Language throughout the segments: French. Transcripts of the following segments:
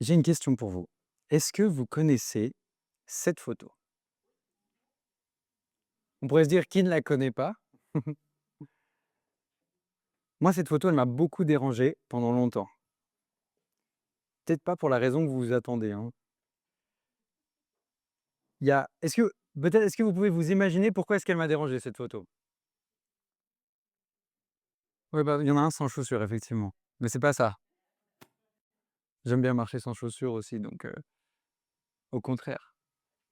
J'ai une question pour vous. Est-ce que vous connaissez cette photo? On pourrait se dire: «Qui ne la connaît pas?» Moi, cette photo, elle m'a beaucoup dérangé pendant longtemps. Peut-être pas pour la raison que vous vous attendez, hein. Il y a est-ce que vous pouvez vous imaginer pourquoi est-ce qu'elle m'a dérangé cette photo? Oui, bah, il y en a un sans chaussures effectivement, mais c'est pas ça. J'aime bien marcher sans chaussures aussi donc au contraire.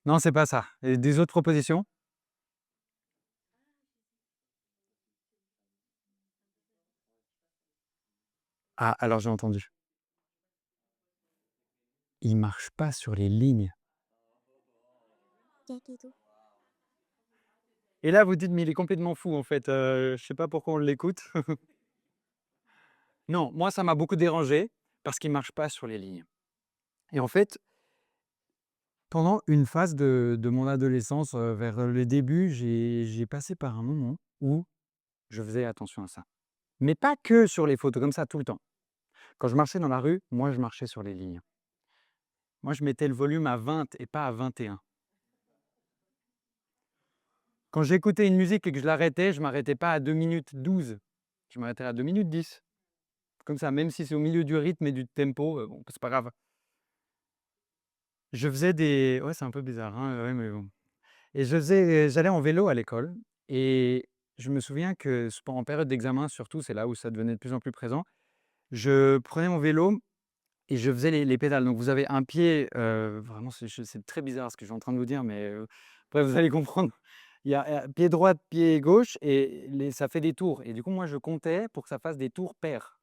Non, c'est pas ça. Et des autres propositions? Ah, alors j'ai entendu. Il marche pas sur les lignes. Kayak gitu. Et là, vous dites: «Mais il est complètement fou en fait, je sais pas pourquoi on l'écoute». Non, moi ça m'a beaucoup dérangé parce qu'il marche pas sur les lignes. Et en fait, pendant une phase de mon adolescence, vers les débuts, j'ai passé par un moment où je faisais attention à ça. Mais pas que sur les photos, comme ça tout le temps. Quand je marchais dans la rue, moi je marchais sur les lignes. Moi je mettais le volume à 20 et pas à 21. Quand j'écoutais une musique et que je l'arrêtais, je m'arrêtais pas à 2 minutes 12. Je m'arrêtais à 2 minutes 10. Comme ça, même si c'est au milieu du rythme et du tempo, bon, c'est pas grave. Je faisais des ouais, c'est un peu bizarre, hein, ouais, mais bon. Et j'allais en vélo à l'école et je me souviens que en période d'examen surtout, c'est là où ça devenait de plus en plus présent. Je prenais mon vélo et je faisais les pédales. Donc vous avez un pied, vraiment c'est très bizarre ce que je suis en train de vous dire, mais bref, vous allez comprendre. Il y a, pied droit, pied gauche et les ça fait des tours et du coup, moi, je comptais pour que ça fasse des tours pairs.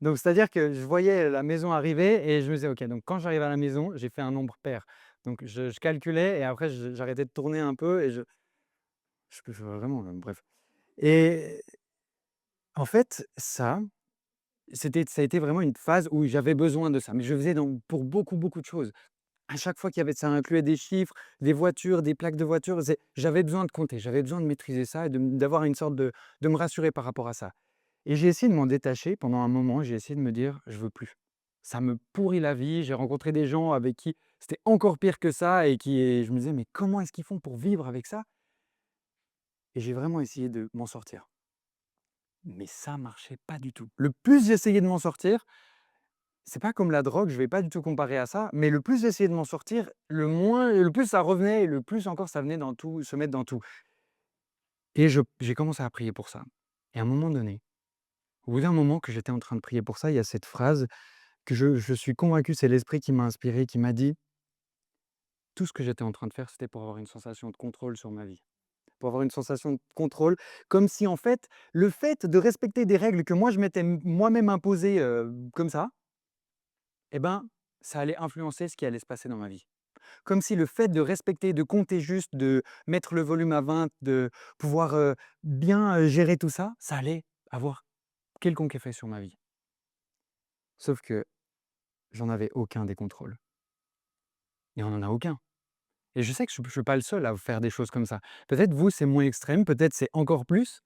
Donc c'est-à-dire que je voyais la maison arriver et je me disais: «OK, donc quand j'arrive à la maison, j'ai fait un nombre pair». Donc je calculais et après j'arrêtais de tourner un peu et je vraiment, bref. Et en fait, ça a été vraiment une phase où j'avais besoin de ça, mais je faisais pour beaucoup, beaucoup de choses. À chaque fois qu'il y avait ça incluait des chiffres, des voitures, des plaques de voitures, j'avais besoin de compter, j'avais besoin de maîtriser ça et d'avoir une sorte de me rassurer par rapport à ça. Et j'ai essayé de m'en détacher pendant un moment, j'ai essayé de me dire: «Je veux plus». Ça me pourrit la vie, j'ai rencontré des gens avec qui c'était encore pire que ça et je me disais: «Mais comment est-ce qu'ils font pour vivre avec ça?» Et j'ai vraiment essayé de m'en sortir. Mais ça marchait pas du tout. Le plus j'essayais de m'en sortir, c'est pas comme la drogue, je vais pas du tout comparer à ça, mais le plus j'essayais de m'en sortir, le plus ça revenait et le plus encore ça venait dans tout se mettre dans tout. Et j'ai commencé à prier pour ça. Et à un moment donné, au bout d'un moment que j'étais en train de prier pour ça, il y a cette phrase que je suis convaincu, c'est l'esprit qui m'a inspiré, qui m'a dit: «Tout ce que j'étais en train de faire, c'était pour avoir une sensation de contrôle sur ma vie». Pour avoir une sensation de contrôle, comme si en fait, le fait de respecter des règles que moi je m'étais moi-même imposées, comme ça, et ben, ça allait influencer ce qui allait se passer dans ma vie. Comme si le fait de respecter, de compter juste, de mettre le volume à 20, de pouvoir, bien, gérer tout ça, ça allait avoir quelconque effet sur ma vie. Sauf que j'en avais aucun des contrôles et on en a aucun. Et je sais que je suis pas le seul à faire des choses comme ça. Peut-être vous, c'est moins extrême, peut-être c'est encore plus,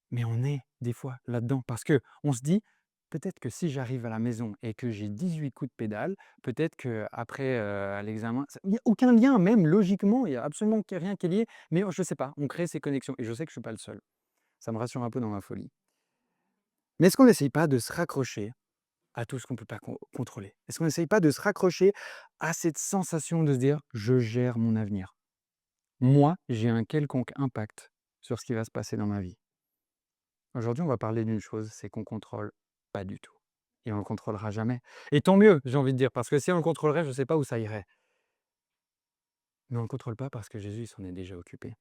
mais on est des fois là-dedans parce que on se dit: «Peut-être que si j'arrive à la maison et que j'ai 18 coups de pédale, peut-être qu'après, à l'examen» il y a aucun lien même logiquement, il y a absolument rien qui est lié, mais je sais pas, on crée ces connexions et je sais que je suis pas le seul. Ça me rassure un peu dans ma folie. Mais est-ce qu'on n'essaye pas de se raccrocher à tout ce qu'on peut pas contrôler? Est-ce qu'on n'essaye pas de se raccrocher à cette sensation de se dire: «Je gère mon avenir. Moi, j'ai un quelconque impact sur ce qui va se passer dans ma vie». Aujourd'hui, on va parler d'une chose, c'est qu'on contrôle pas du tout et on le contrôlera jamais et tant mieux, j'ai envie de dire, parce que si on le contrôlerait, je ne sais pas où ça irait. Mais on le contrôle pas parce que Jésus, il s'en est déjà occupé.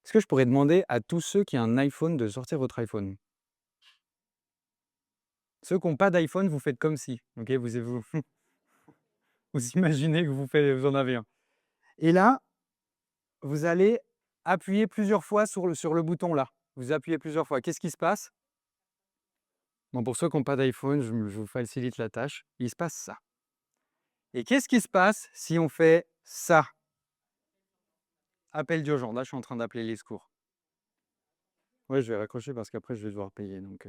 Est-ce que je pourrais demander à tous ceux qui ont un iPhone de sortir votre iPhone? Ceux qui ont pas d'iPhone, vous faites comme si, OK? Vous imaginez que vous en avez un et là, vous allez appuyer plusieurs fois sur le bouton là. Vous appuyez plusieurs fois. Qu'est-ce qui se passe? Bon, pour ceux qui ont pas d'iPhone, je vous facilite la tâche. Il se passe ça. Et qu'est-ce qui se passe si on fait ça? Appel d'urgence. Là, je suis en train d'appeler les secours. Ouais, je vais raccrocher parce qu'après je vais devoir payer donc.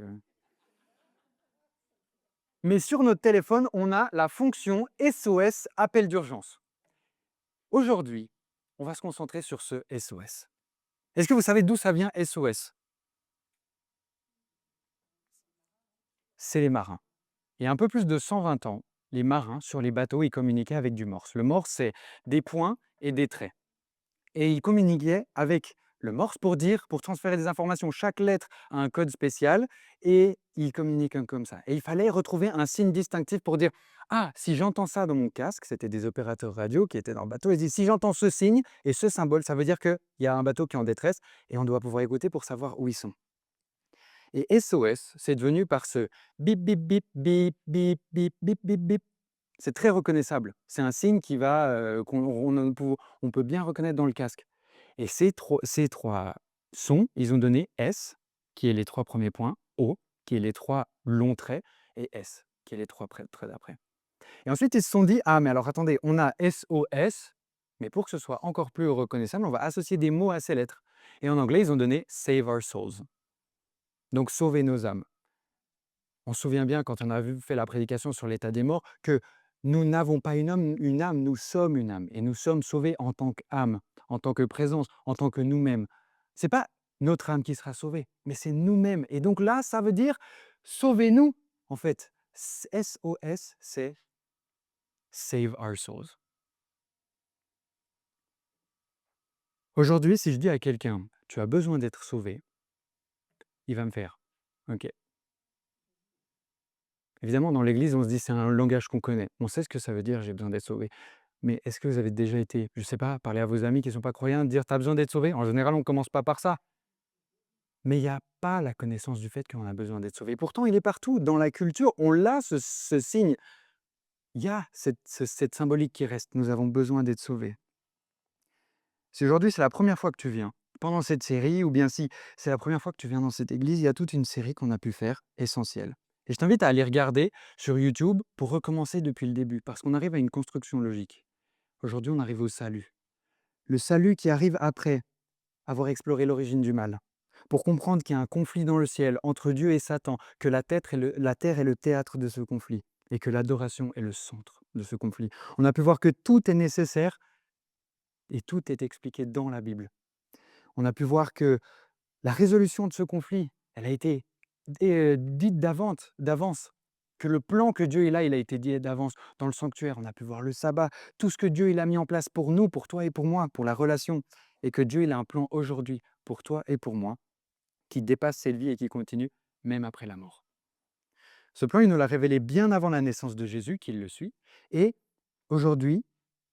Mais sur notre téléphone, on a la fonction SOS appel d'urgence. Aujourd'hui, on va se concentrer sur ce SOS. Est-ce que vous savez d'où ça vient SOS? C'est les marins. Il y a un peu plus de 120 ans, les marins sur les bateaux, ils communiquaient avec du morse. Le morse, c'est des points et des traits. Et ils communiquaient avec le morse pour transférer des informations. Chaque lettre a un code spécial et ils communiquent comme ça. Et il fallait retrouver un signe distinctif pour dire: «Ah, si j'entends ça dans mon casque», c'était des opérateurs radio qui étaient dans le bateau, ils disent: «Si j'entends ce signe et ce symbole, ça veut dire qu'il y a un bateau qui est en détresse et on doit pouvoir écouter pour savoir où ils sont». Et SOS, c'est devenu par ce bip bip bip bip bip bip bip bip bip. C'est très reconnaissable. C'est un signe qui va, on peut bien reconnaître dans le casque. Et ces trois sons, ils ont donné S, qui est les 3 premiers points, O, qui est les 3 longs traits, et S, qui est les 3 traits d'après. Et ensuite, ils se sont dit: «Ah, mais alors attendez, on a SOS, mais pour que ce soit encore plus reconnaissable, on va associer des mots à ces lettres». Et en anglais, ils ont donné Save Our Souls, donc sauver nos âmes. On se souvient bien quand on a fait la prédication sur l'état des morts que nous n'avons pas une âme, nous sommes une âme et nous sommes sauvés en tant qu'âme, en tant que présence, en tant que nous-mêmes. C'est pas notre âme qui sera sauvée, mais c'est nous-mêmes. Et donc là, ça veut dire sauvez-nous. En fait, SOS, c'est Save Our Souls. Aujourd'hui, si je dis à quelqu'un, tu as besoin d'être sauvé, il va me faire, ok. Évidemment, dans l'église, on se dit c'est un langage qu'on connaît. On sait ce que ça veut dire, j'ai besoin d'être sauvé. Mais est-ce que vous avez déjà été, je ne sais pas, parler à vos amis qui ne sont pas croyants, dire: «Tu as besoin d'être sauvé?» En général, on ne commence pas par ça. Mais il y a pas la connaissance du fait qu'on a besoin d'être sauvé. Pourtant, il est partout. Dans la culture, on l'a ce signe. Il y a cette symbolique qui reste. Nous avons besoin d'être sauvés. Si aujourd'hui, c'est la première fois que tu viens pendant cette série, ou bien si c'est la première fois que tu viens dans cette église, il y a toute une série qu'on a pu faire, Essentiel. Et je t'invite à aller regarder sur YouTube pour recommencer depuis le début, parce qu'on arrive à une construction logique. Aujourd'hui, on arrive au salut. Le salut qui arrive après avoir exploré l'origine du mal, pour comprendre qu'il y a un conflit dans le ciel entre Dieu et Satan, que la terre est le théâtre de ce conflit, et que l'adoration est le centre de ce conflit. On a pu voir que tout est nécessaire et tout est expliqué dans la Bible. On a pu voir que la résolution de ce conflit, elle a été dite d'avance, que le plan que Dieu est là, il a été dit d'avance. Dans le sanctuaire, on a pu voir le sabbat, tout ce que Dieu il a mis en place pour nous, pour toi et pour moi, pour la relation, et que Dieu il a un plan aujourd'hui pour toi et pour moi, qui dépasse cette vie et qui continue même après la mort. Ce plan, il nous l'a révélé bien avant la naissance de Jésus, qui le suit, et aujourd'hui,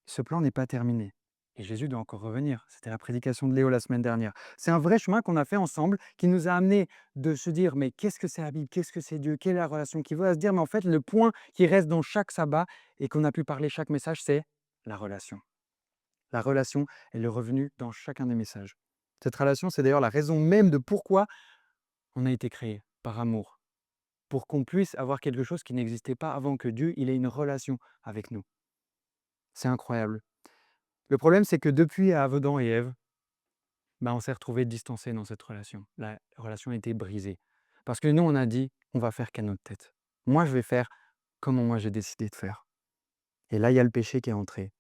ce plan n'est pas terminé. Et Jésus doit encore revenir. C'était la prédication de Léo la semaine dernière. C'est un vrai chemin qu'on a fait ensemble qui nous a amené de se dire: mais qu'est-ce que c'est la Bible? Qu'est-ce que c'est Dieu? Quelle est la relation qu'il veut? À se dire: mais en fait, le point qui reste dans chaque sabbat et qu'on a pu parler chaque message, c'est la relation. La relation est le revenu dans chacun des messages. Cette relation, c'est d'ailleurs la raison même de pourquoi on a été créé, par amour, pour qu'on puisse avoir quelque chose qui n'existait pas avant que Dieu il ait une relation avec nous. C'est incroyable. Le problème, c'est que depuis Adam et Ève, on s'est retrouvés distancés dans cette relation. La relation a été brisée. Parce que nous, on a dit, on va faire qu'à notre tête. Moi, je vais faire comme moi j'ai décidé de faire. Et là, il y a le péché qui est entré.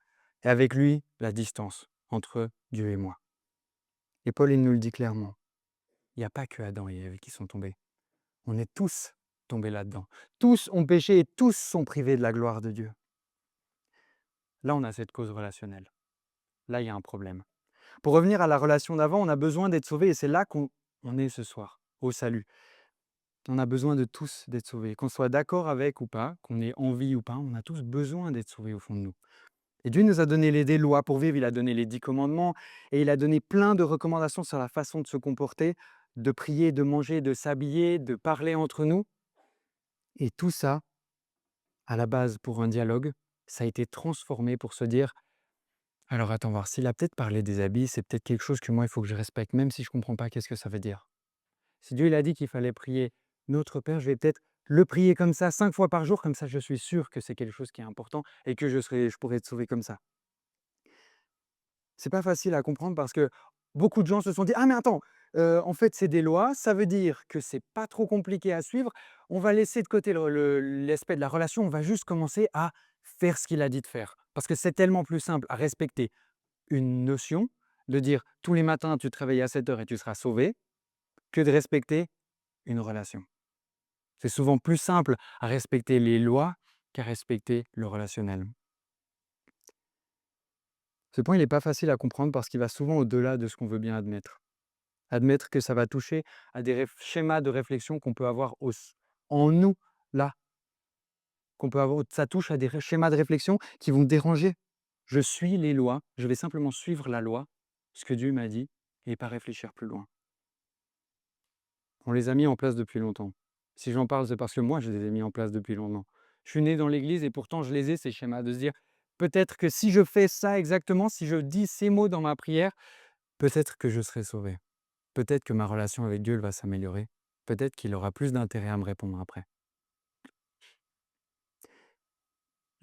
Et avec lui, la distance entre Dieu et moi. Et Paul, il nous le dit clairement. Il n'y a pas que Adam et Ève qui sont tombés. On est tous tombés là-dedans. Tous ont péché et tous sont privés de la gloire de Dieu. Là, on a cette cause relationnelle. Là, il y a un problème. Pour revenir à la relation d'avant, on a besoin d'être sauvé et c'est là qu'on est ce soir, au salut. On a besoin de tous d'être sauvés, qu'on soit d'accord avec ou pas, qu'on ait envie ou pas, on a tous besoin d'être sauvés au fond de nous. Et Dieu nous a donné des lois pour vivre, il a donné les 10 commandements et il a donné plein de recommandations sur la façon de se comporter, de prier, de manger, de s'habiller, de parler entre nous. Et tout ça, à la base pour un dialogue, ça a été transformé pour se dire: alors attends voir, s'il a peut-être parlé des habits, c'est peut-être quelque chose que moi il faut que je respecte, même si je ne comprends pas qu'est-ce que ça veut dire. Si Dieu il a dit qu'il fallait prier notre Père, je vais peut-être le prier comme ça 5 fois par jour, comme ça je suis sûr que c'est quelque chose qui est important et que je pourrais être sauvé comme ça. C'est pas facile à comprendre parce que beaucoup de gens se sont dit: «Ah mais attends, En fait, c'est des lois, ça veut dire que c'est pas trop compliqué à suivre. On va laisser de côté l'aspect de la relation, on va juste commencer à faire ce qu'il a dit de faire. Parce que c'est tellement plus simple à respecter une notion, de dire tous les matins tu te réveilles à 7 heures et tu seras sauvé, que de respecter une relation. C'est souvent plus simple à respecter les lois qu'à respecter le relationnel. Ce point, il n'est pas facile à comprendre parce qu'il va souvent au-delà de ce qu'on veut bien admettre. Admettre que ça va toucher à des schémas de réflexion qu'on peut avoir en nous, là, qu'on peut avoir, ça touche à des schémas de réflexion qui vont déranger. Je suis les lois, je vais simplement suivre la loi, ce que Dieu m'a dit, et pas réfléchir plus loin. On les a mis en place depuis longtemps. Si j'en parle, c'est parce que moi, je les ai mis en place depuis longtemps. Je suis né dans l'église et pourtant je les ai, ces schémas, de se dire, peut-être que si je fais ça exactement, si je dis ces mots dans ma prière, peut-être que je serai sauvé. Peut-être que ma relation avec Dieu elle va s'améliorer. Peut-être qu'il aura plus d'intérêt à me répondre après.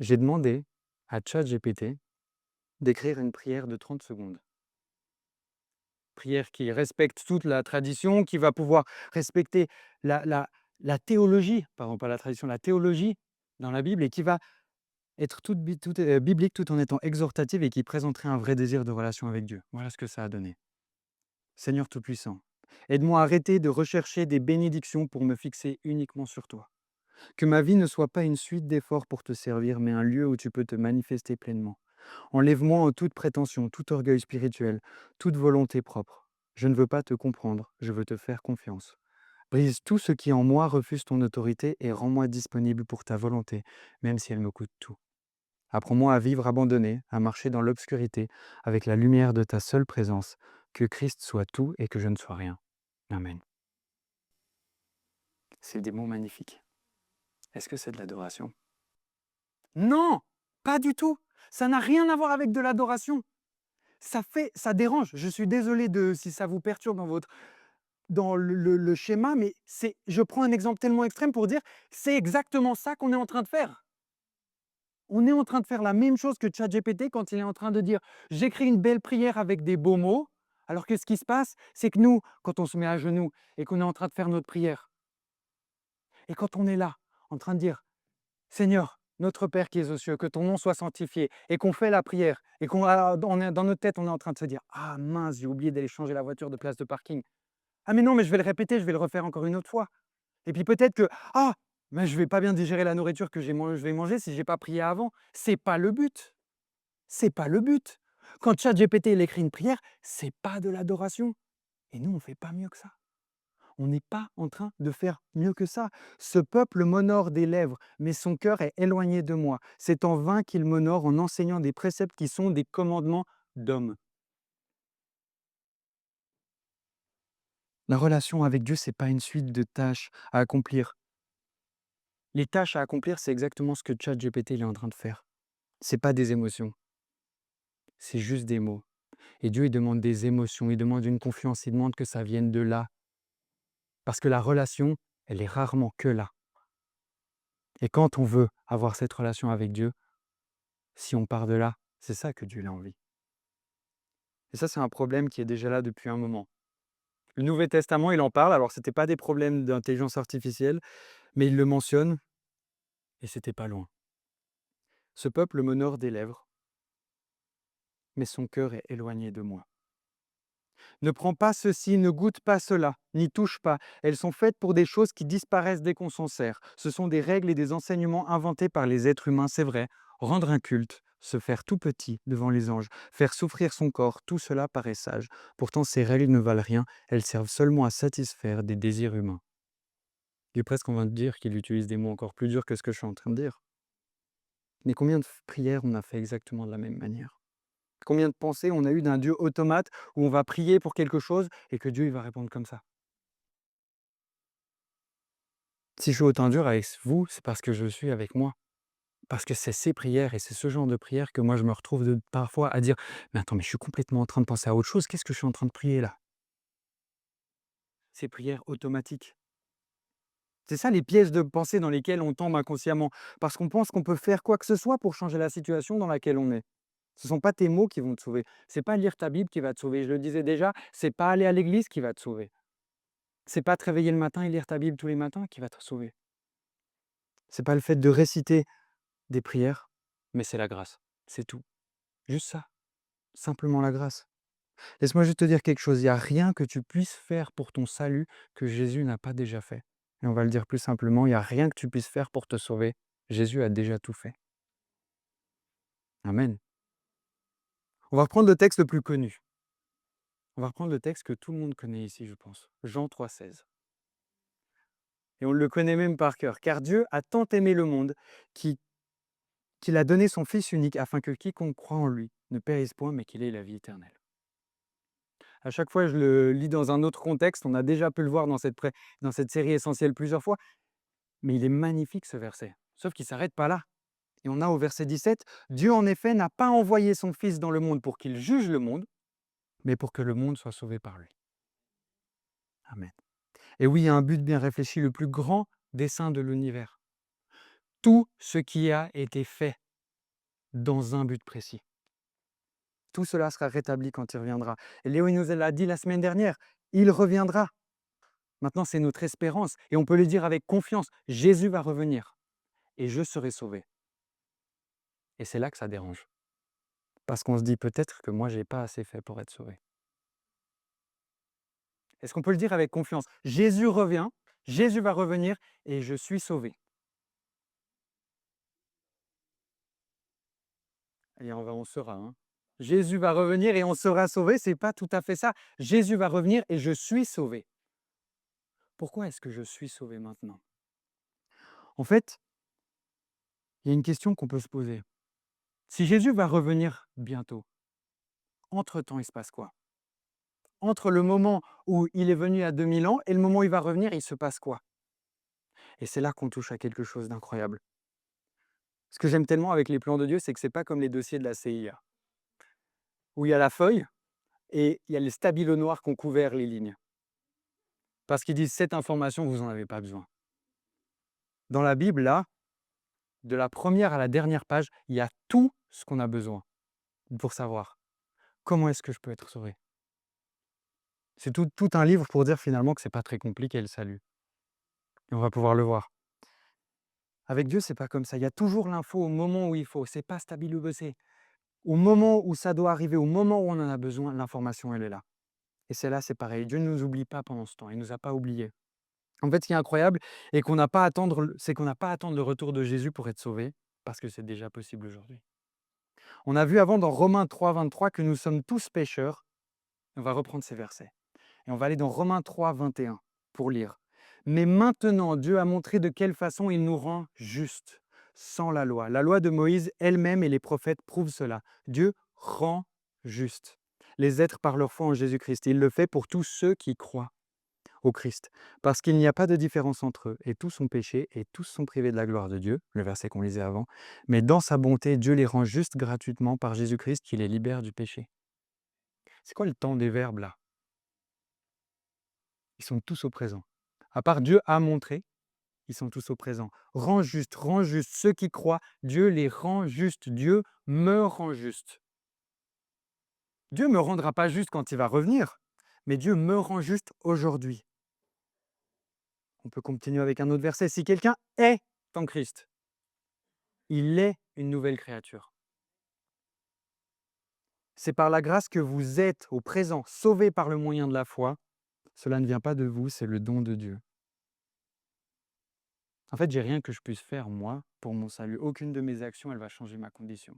J'ai demandé à ChatGPT d'écrire une prière de 30 secondes. Prière qui respecte toute la tradition, qui va pouvoir respecter la théologie, pardon, pas la tradition, la théologie dans la Bible et qui va être toute biblique tout en étant exhortative et qui présenterait un vrai désir de relation avec Dieu. Voilà ce que ça a donné. Seigneur Tout-Puissant, aide-moi à arrêter de rechercher des bénédictions pour me fixer uniquement sur toi. Que ma vie ne soit pas une suite d'efforts pour te servir, mais un lieu où tu peux te manifester pleinement. Enlève-moi en toute prétention, tout orgueil spirituel, toute volonté propre. Je ne veux pas te comprendre, je veux te faire confiance. Brise tout ce qui en moi refuse ton autorité et rends-moi disponible pour ta volonté, même si elle me coûte tout. Apprends-moi à vivre abandonné, à marcher dans l'obscurité, avec la lumière de ta seule présence, que Christ soit tout et que je ne sois rien. Amen. C'est des mots magnifiques. Est-ce que c'est de l'adoration? Non, pas du tout. Ça n'a rien à voir avec de l'adoration. Ça dérange. Je suis désolé si ça vous perturbe dans le schéma, mais je prends un exemple tellement extrême pour dire, c'est exactement ça qu'on est en train de faire. On est en train de faire la même chose que ChatGPT quand il est en train de dire: «J'écris une belle prière avec des beaux mots», alors que ce qui se passe, c'est que nous, quand on se met à genoux et qu'on est en train de faire notre prière et quand on est là, en train de dire: «Seigneur, notre Père qui es aux cieux, que ton nom soit sanctifié» et qu'on fait la prière et on est dans notre tête, on est en train de se dire: «Ah mince, j'ai oublié d'aller changer la voiture de place de parking. Ah mais non, mais je vais le répéter, je vais le refaire encore une autre fois». Et puis peut-être que: «Ah, mais je vais pas bien digérer la nourriture que je vais manger si j'ai pas prié avant». C'est pas le but, c'est pas le but. Quand ChatGPT il écrit une prière, c'est pas de l'adoration et nous on fait pas mieux que ça. On n'est pas en train de faire mieux que ça. Ce peuple m'honore des lèvres, mais son cœur est éloigné de moi. C'est en vain qu'il m'honore en enseignant des préceptes qui sont des commandements d'hommes. La relation avec Dieu, c'est pas une suite de tâches à accomplir. Les tâches à accomplir, c'est exactement ce que ChatGPT il est en train de faire. C'est pas des émotions, c'est juste des mots. Et Dieu, il demande des émotions, il demande une confiance, il demande que ça vienne de là. Parce que la relation, elle est rarement que là. Et quand on veut avoir cette relation avec Dieu, si on part de là, c'est ça que Dieu a envie. Et ça, c'est un problème qui est déjà là depuis un moment. Le Nouveau Testament, il en parle. Alors, ce n'était pas des problèmes d'intelligence artificielle, mais il le mentionne, et c'était pas loin. Ce peuple m'honore des lèvres, mais son cœur est éloigné de moi. Ne prends pas ceci, ne goûte pas cela, n'y touche pas. Elles sont faites pour des choses qui disparaissent dès qu'on s'en sert. Ce sont des règles et des enseignements inventés par les êtres humains, c'est vrai. Rendre un culte, se faire tout petit devant les anges, faire souffrir son corps, tout cela paraît sage. Pourtant, ces règles ne valent rien, elles servent seulement à satisfaire des désirs humains. Il est presque envie de dire qu'il utilise des mots encore plus durs que ce que je suis en train de dire. Mais combien de prières on a fait exactement de la même manière? Combien de pensées on a eu d'un Dieu automate où on va prier pour quelque chose et que Dieu il va répondre comme ça? Si je suis autant dur avec vous, c'est parce que je suis avec moi. Parce que c'est ces prières et c'est ce genre de prières que moi je me retrouve parfois à dire: «Mais attends, mais je suis complètement en train de penser à autre chose. Qu'est-ce que je suis en train de prier là?» Ces prières automatiques. C'est ça les pièges de pensée dans lesquels on tombe inconsciemment. Parce qu'on pense qu'on peut faire quoi que ce soit pour changer la situation dans laquelle on est. Ce ne sont pas tes mots qui vont te sauver. C'est pas lire ta Bible qui va te sauver. Je le disais déjà, c'est pas aller à l'église qui va te sauver. C'est pas te réveiller le matin et lire ta Bible tous les matins qui va te sauver. C'est pas le fait de réciter des prières, mais c'est la grâce. C'est tout. Juste ça. Simplement la grâce. Laisse-moi juste te dire quelque chose. Il n'y a rien que tu puisses faire pour ton salut que Jésus n'a pas déjà fait. Et on va le dire plus simplement, il n'y a rien que tu puisses faire pour te sauver. Jésus a déjà tout fait. Amen. On va reprendre le texte le plus connu. On va reprendre le texte que tout le monde connaît ici, je pense. Jean 3,16. Et on le connaît même par cœur. Car Dieu a tant aimé le monde qu'il a donné son Fils unique afin que quiconque croit en lui ne périsse point, mais qu'il ait la vie éternelle. À chaque fois, je le lis dans un autre contexte. On a déjà pu le voir dans cette série Essentielle plusieurs fois. Mais il est magnifique ce verset. Sauf qu'il ne s'arrête pas là. Et on a au verset 17, Dieu en effet n'a pas envoyé son Fils dans le monde pour qu'il juge le monde, mais pour que le monde soit sauvé par lui. Amen. Et oui, il y a un but bien réfléchi, le plus grand dessein de l'univers. Tout ce qui a été fait dans un but précis. Tout cela sera rétabli quand il reviendra. Et Léo nous l'a dit la semaine dernière, il reviendra. Maintenant, c'est notre espérance. Et on peut le dire avec confiance, Jésus va revenir et je serai sauvé. Et c'est là que ça dérange. Parce qu'on se dit peut-être que moi, je n'ai pas assez fait pour être sauvé. Est-ce qu'on peut le dire avec confiance? Jésus revient, Jésus va revenir et je suis sauvé. Et on sera. Jésus va revenir et on sera sauvé, c'est pas tout à fait ça. Jésus va revenir et je suis sauvé. Pourquoi est-ce que je suis sauvé maintenant? En fait, il y a une question qu'on peut se poser. Si Jésus va revenir bientôt, entre-temps, il se passe quoi? Entre le moment où il est venu à 2000 ans et le moment où il va revenir, il se passe quoi? Et c'est là qu'on touche à quelque chose d'incroyable. Ce que j'aime tellement avec les plans de Dieu, c'est que ce n'est pas comme les dossiers de la CIA, où il y a la feuille et il y a les stabilos noirs qui ont couvert les lignes. Parce qu'ils disent cette information, vous n'en avez pas besoin. Dans la Bible, là, de la première à la dernière page, il y a tout ce qu'on a besoin pour savoir comment est-ce que je peux être sauvé. C'est tout un livre pour dire finalement que ce n'est pas très compliqué le salut. Et on va pouvoir le voir. Avec Dieu, c'est pas comme ça. Il y a toujours l'info au moment où il faut. C'est pas stabilo bossé. Au moment où ça doit arriver, au moment où on en a besoin, l'information, elle est là. Et c'est là, c'est pareil. Dieu ne nous oublie pas pendant ce temps. Il ne nous a pas oubliés. En fait, ce qui est incroyable, et c'est qu'on n'a pas à attendre le retour de Jésus pour être sauvé, parce que c'est déjà possible aujourd'hui. On a vu avant dans Romains 3, 23 que nous sommes tous pécheurs. On va reprendre ces versets. Et on va aller dans Romains 3, 21 pour lire. Mais maintenant, Dieu a montré de quelle façon il nous rend justes, sans la loi. La loi de Moïse elle-même et les prophètes prouvent cela. Dieu rend juste les êtres par leur foi en Jésus-Christ. Il le fait pour tous ceux qui croient au Christ. Parce qu'il n'y a pas de différence entre eux, et tous ont péché, et tous sont privés de la gloire de Dieu, le verset qu'on lisait avant. Mais dans sa bonté, Dieu les rend justes gratuitement par Jésus-Christ qui les libère du péché. C'est quoi le temps des verbes là? Ils sont tous au présent. À part Dieu a montré, ils sont tous au présent. Rend juste, ceux qui croient, Dieu les rend justes, Dieu me rend juste. Dieu ne me rendra pas juste quand il va revenir, mais Dieu me rend juste aujourd'hui. On peut continuer avec un autre verset. Si quelqu'un est en Christ, il est une nouvelle créature. C'est par la grâce que vous êtes au présent sauvés par le moyen de la foi. Cela ne vient pas de vous, c'est le don de Dieu. En fait, j'ai rien que je puisse faire, moi, pour mon salut. Aucune de mes actions, elle va changer ma condition.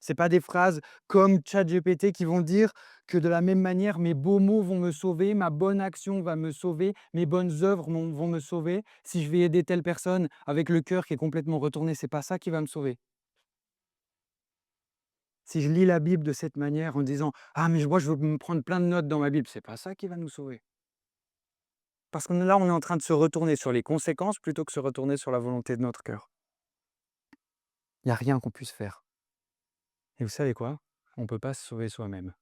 Ce n'est pas des phrases comme ChatGPT qui vont dire que de la même manière, mes beaux mots vont me sauver, ma bonne action va me sauver, mes bonnes œuvres vont me sauver. Si je vais aider telle personne avec le cœur qui est complètement retourné, ce n'est pas ça qui va me sauver. Si je lis la Bible de cette manière en disant « Ah, mais moi, je veux me prendre plein de notes dans ma Bible », ce n'est pas ça qui va nous sauver. Parce que là, on est en train de se retourner sur les conséquences plutôt que se retourner sur la volonté de notre cœur. Il n'y a rien qu'on puisse faire. Et vous savez quoi? On ne peut pas se sauver soi-même.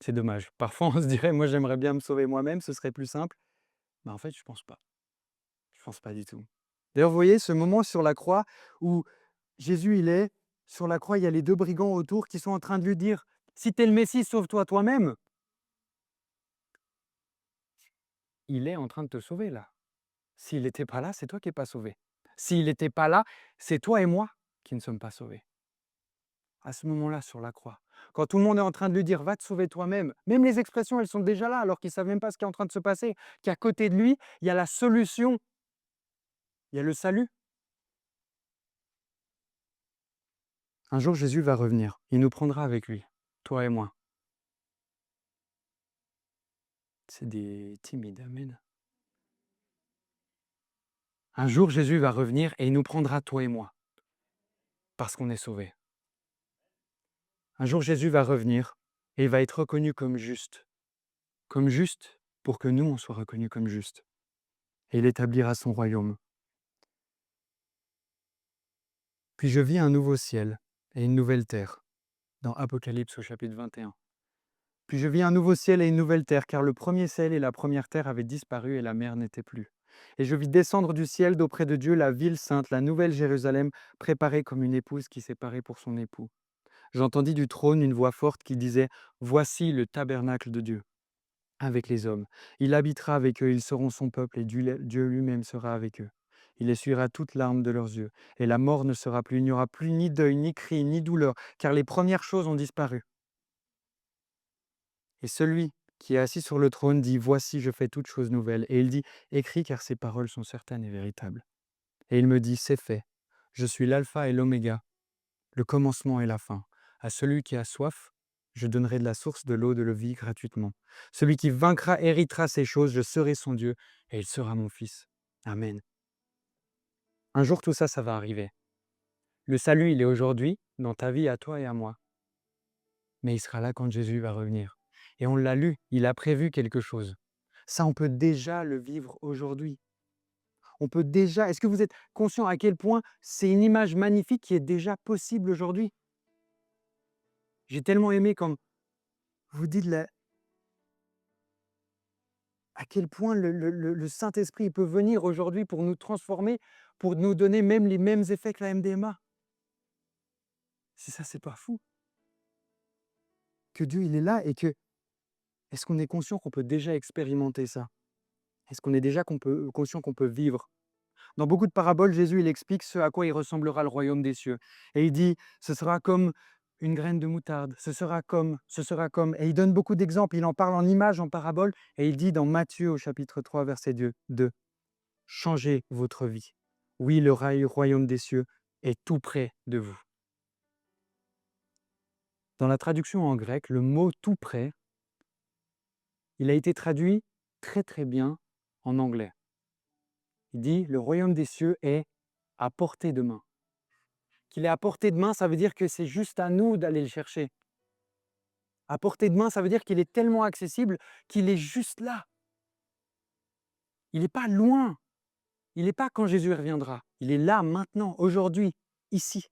C'est dommage. Parfois, on se dirait, moi, j'aimerais bien me sauver moi-même, ce serait plus simple. Mais en fait, je pense pas. Je pense pas du tout. D'ailleurs, vous voyez ce moment sur la croix où Jésus, il est Sur la croix, il y a les 2 brigands autour qui sont en train de lui dire: «Si tu es le Messie, sauve-toi toi-même». Il est en train de te sauver là. S'il n'était pas là, c'est toi qui es pas sauvé. S'il n'était pas là, c'est toi et moi qui ne sommes pas sauvés. À ce moment-là, sur la croix, quand tout le monde est en train de lui dire: «Va te sauver toi-même», même les expressions, elles sont déjà là, alors qu'ils ne savent même pas ce qui est en train de se passer, qu'à côté de lui, il y a la solution, il y a le salut. Un jour, Jésus va revenir, il nous prendra avec lui, toi et moi. C'est des timides, amen. Un jour, Jésus va revenir et il nous prendra, toi et moi, parce qu'on est sauvés. Un jour, Jésus va revenir et il va être reconnu comme juste pour que nous, on soit reconnus comme justes. Et il établira son royaume. Puis je vis un nouveau ciel et une nouvelle terre, dans Apocalypse au chapitre 21. Puis je vis un nouveau ciel et une nouvelle terre, car le premier ciel et la première terre avaient disparu et la mer n'était plus. Et je vis descendre du ciel d'auprès de Dieu la ville sainte, la nouvelle Jérusalem, préparée comme une épouse qui s'est parée pour son époux. J'entendis du trône une voix forte qui disait: Voici le tabernacle de Dieu avec les hommes. Il habitera avec eux, ils seront son peuple, et Dieu lui-même sera avec eux. Il essuiera toutes larmes de leurs yeux, et la mort ne sera plus. Il n'y aura plus ni deuil, ni cri, ni douleur, car les premières choses ont disparu. Et celui qui est assis sur le trône dit: Voici, je fais toutes choses nouvelles. Et il dit: Écris, car ces paroles sont certaines et véritables. Et il me dit: C'est fait. Je suis l'alpha et l'oméga, le commencement et la fin. À celui qui a soif, je donnerai de la source de l'eau de la vie gratuitement. Celui qui vaincra héritera ces choses, je serai son Dieu, et il sera mon fils. Amen. Un jour, tout ça, ça va arriver. Le salut, il est aujourd'hui, dans ta vie, à toi et à moi. Mais il sera là quand Jésus va revenir. Et on l'a lu, il a prévu quelque chose. Ça, on peut déjà le vivre aujourd'hui. On peut déjà... Est-ce que vous êtes conscient à quel point c'est une image magnifique qui est déjà possible aujourd'hui? J'ai tellement aimé comme vous dites à quel point le Saint-Esprit il peut venir aujourd'hui pour nous transformer, pour nous donner même les mêmes effets que la MDMA. C'est ça, c'est pas fou. Que Dieu, il est là et que, est-ce qu'on est conscient qu'on peut déjà expérimenter ça? Est-ce qu'on est déjà conscient qu'on peut vivre? Dans beaucoup de paraboles, Jésus, il explique ce à quoi il ressemblera le royaume des cieux. Et il dit, ce sera comme une graine de moutarde, ce sera comme. Et il donne beaucoup d'exemples, il en parle en images, en paraboles, et il dit dans Matthieu au chapitre 3, verset 2, changez votre vie. Oui, le royaume des cieux est tout près de vous. Dans la traduction en grec, le mot tout près, il a été traduit très très bien en anglais. Il dit, le royaume des cieux est à portée de main. Qu'il est à portée de main, ça veut dire que c'est juste à nous d'aller le chercher. À portée de main, ça veut dire qu'il est tellement accessible qu'il est juste là. Il n'est pas loin. Il n'est pas quand Jésus reviendra. Il est là, maintenant, aujourd'hui, ici.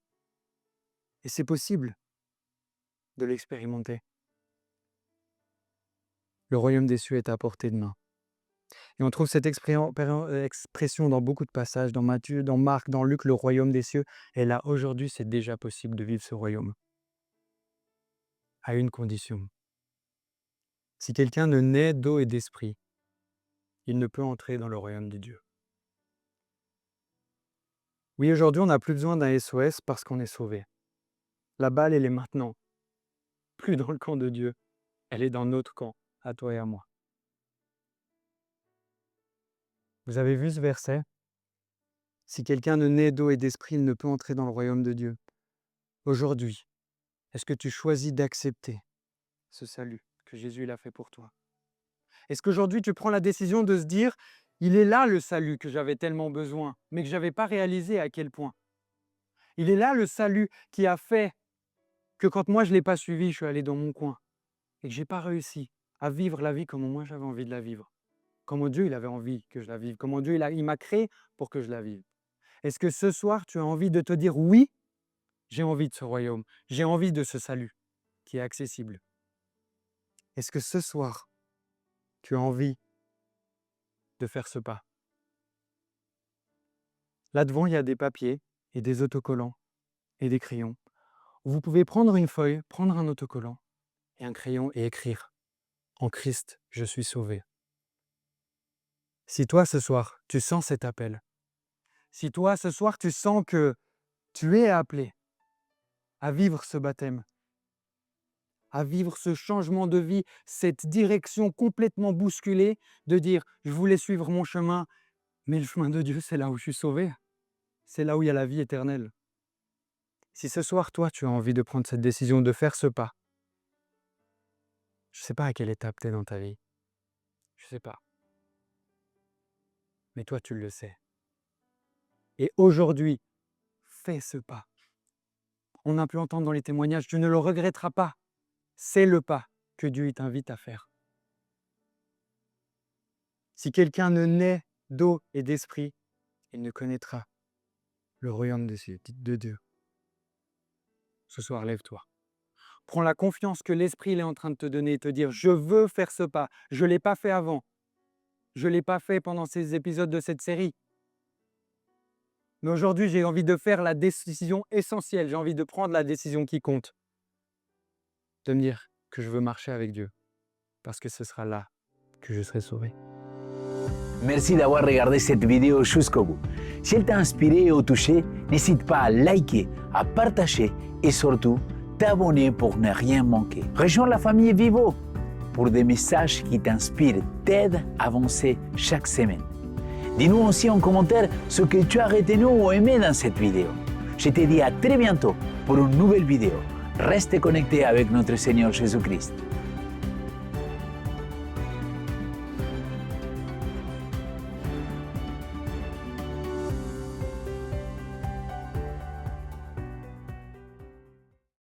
Et c'est possible de l'expérimenter. Le royaume des cieux est à portée de main. Et on trouve cette expression dans beaucoup de passages, dans Matthieu, dans Marc, dans Luc, le royaume des cieux. Et là, aujourd'hui, c'est déjà possible de vivre ce royaume. À une condition. Si quelqu'un ne naît d'eau et d'esprit, il ne peut entrer dans le royaume de Dieu. Oui, aujourd'hui, on n'a plus besoin d'un SOS parce qu'on est sauvé. La balle, elle est maintenant. Plus dans le camp de Dieu. Elle est dans notre camp, à toi et à moi. Vous avez vu ce verset? Si quelqu'un ne naît d'eau et d'esprit, il ne peut entrer dans le royaume de Dieu. Aujourd'hui, est-ce que tu choisis d'accepter ce salut que Jésus il a fait pour toi? Est-ce qu'aujourd'hui, tu prends la décision de se dire, il est là le salut que j'avais tellement besoin, mais que je n'avais pas réalisé à quel point? Il est là le salut qui a fait que quand moi je ne l'ai pas suivi, je suis allé dans mon coin et que je n'ai pas réussi à vivre la vie comme moi j'avais envie de la vivre. Comment Dieu il avait envie que je la vive, comment Dieu il m'a créé pour que je la vive. Est-ce que ce soir, tu as envie de te dire oui, j'ai envie de ce royaume, j'ai envie de ce salut qui est accessible? Est-ce que ce soir, tu as envie de faire ce pas? Là devant, il y a des papiers et des autocollants et des crayons. Vous pouvez prendre une feuille, prendre un autocollant et un crayon et écrire « En Christ, je suis sauvé ». Si toi, ce soir, tu sens cet appel, si toi, ce soir, tu sens que tu es appelé à vivre ce baptême, à vivre ce changement de vie, cette direction complètement bousculée de dire « je voulais suivre mon chemin, mais le chemin de Dieu, c'est là où je suis sauvé, c'est là où il y a la vie éternelle ». Si ce soir, toi, tu as envie de prendre cette décision, de faire ce pas, je ne sais pas à quelle étape tu es dans ta vie, je ne sais pas, mais toi, tu le sais. Et aujourd'hui, fais ce pas. On a pu entendre dans les témoignages, tu ne le regretteras pas. C'est le pas que Dieu t'invite à faire. Si quelqu'un ne naît d'eau et d'esprit, il ne connaîtra le royaume de Dieu. Ce soir, lève-toi. Prends la confiance que l'Esprit il est en train de te donner et te dire « Je veux faire ce pas, je ne l'ai pas fait avant, je ne l'ai pas fait pendant ces épisodes de cette série. Mais aujourd'hui, j'ai envie de faire la décision essentielle, j'ai envie de prendre la décision qui compte. De me dire que je veux marcher avec Dieu, parce que ce sera là que je serai sauvé. » Merci d'avoir regardé cette vidéo jusqu'au bout. Si elle t'a inspiré ou touché, n'hésite pas à liker, à partager et surtout t'abonner pour ne rien manquer. Rejoins la famille Vivo pour des messages qui t'inspirent, t'aident à avancer chaque semaine. Dis-nous aussi en commentaire ce que tu as retenu ou aimé dans cette vidéo. Je te dis à très bientôt pour une nouvelle vidéo. Reste connecté avec notre Seigneur Jésus-Christ.